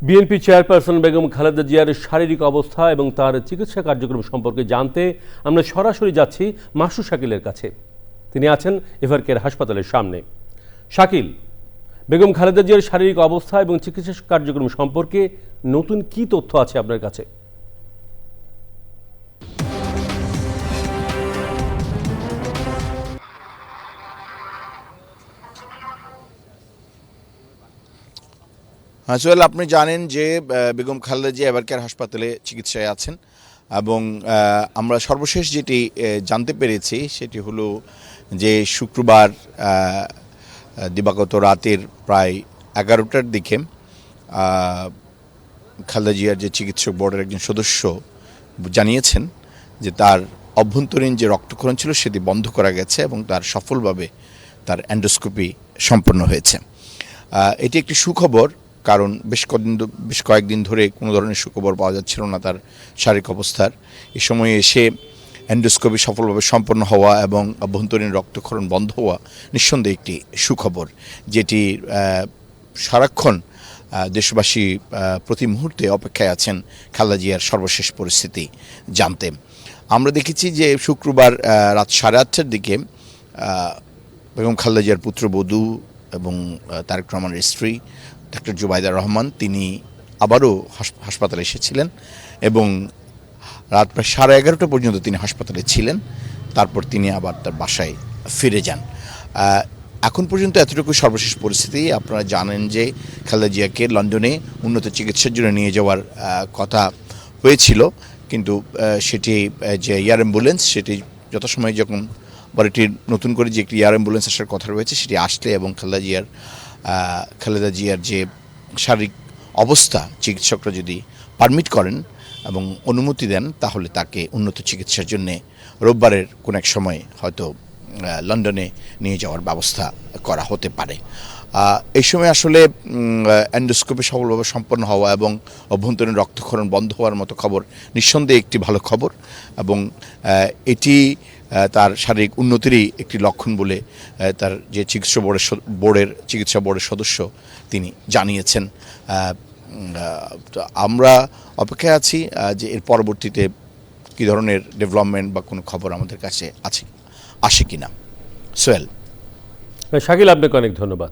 BNP chairperson Begum Khaleda জিয়ার শারীরিক অবস্থা এবং তার চিকিৎসা কার্যক্রম সম্পর্কে জানতে আমরা সরাসরি যাচ্ছি মাসুদ শাকিলের কাছে। তিনি আছেন এভারকেয়ার হাসপাতালের সামনে। শাকিল, বেগম খালেদা জিয়ার শারীরিক অবস্থা এবং চিকিৎসা কার্যক্রম সম্পর্কে নতুন কি তথ্য আছে আপনার কাছে? সোহেল, আপনি জানেন যে বেগম খালেদা জিয়া এভারকেয়ার হাসপাতালে চিকিৎসায় আছেন এবং আমরা সর্বশেষ যেটি জানতে পেরেছি সেটি হলো যে শুক্রবার দিবাগত রাতের প্রায় 11টার দিকে খালেদা জিয়ার যে চিকিৎসক বোর্ডের একজন সদস্য জানিয়েছেন যে তার অভ্যন্তরীণ যে রক্তক্ষরণ ছিল সেটি বন্ধ করা গেছে এবং তার সফলভাবে তার এন্ডোস্কোপি সম্পন্ন হয়েছে। এটি একটি সুখবর, কারণ বেশ কয়েকদিন ধরে কোনো ধরনের সুখবর পাওয়া যাচ্ছিল না তার শারীরিক অবস্থার। এ সময়ে এসে এন্ডোস্কোপি সফলভাবে সম্পন্ন হওয়া এবং অভ্যন্তরীণ রক্তক্ষরণ বন্ধ হওয়া নিঃসন্দেহে একটি সুখবর, যেটি সারাক্ষণ দেশবাসী প্রতি মুহূর্তে অপেক্ষায় আছেন খালেদা জিয়ার সর্বশেষ পরিস্থিতি জানতে। আমরা দেখেছি যে শুক্রবার রাত 8:30টার দিকে বেগম খালেদা জিয়ার পুত্রবধূ এবং তারেক রহমানের স্ত্রী ডক্টর জুবাইদা রহমান তিনি আবারও হাসপাতালে এসেছিলেন এবং রাত প্রায় 11:30 পর্যন্ত তিনি হাসপাতালে ছিলেন। তারপর তিনি আবার তার বাসায় ফিরে যান। এখন পর্যন্ত এতটুকু সর্বশেষ পরিস্থিতি। আপনারা জানেন যে খালেদা জিয়াকে লন্ডনে উন্নত চিকিৎসার জন্য নিয়ে যাওয়ার কথা হয়েছিল, কিন্তু সেটি যে এয়ার অ্যাম্বুলেন্স সেটি যথাসময়ে যখন এটি নতুন করে যে একটি এয়ার অ্যাম্বুলেন্স আসার কথা রয়েছে সেটি আসলে এবং খালেদা জিয়ার যে শারীরিক অবস্থা চিকিৎসকরা যদি পারমিট করেন এবং অনুমতি দেন তাহলে তাকে উন্নত চিকিৎসার জন্যে রোববারের কোনো এক সময় হয়তো লন্ডনে নিয়ে যাওয়ার ব্যবস্থা করা হতে পারে। এই সময় আসলে এন্ডোস্কোপি সফলভাবে সম্পন্ন হওয়া এবং অভ্যন্তরীণ রক্তক্ষরণ বন্ধ হওয়ার মতো খবর নিঃসন্দেহে একটি ভালো খবর এবং এটি তার শারীরিক উন্নতিরই একটি লক্ষণ বলে তার যে চিকিৎসা বোর্ডের সদস্য তিনি জানিয়েছেন। আমরা অপেক্ষায় আছি যে এর পরবর্তীতে কী ধরনের ডেভেলপমেন্ট বা কোনো খবর আমাদের কাছে আসে কিনা। সোহেল। শাকিল, আপনাকে অনেক ধন্যবাদ।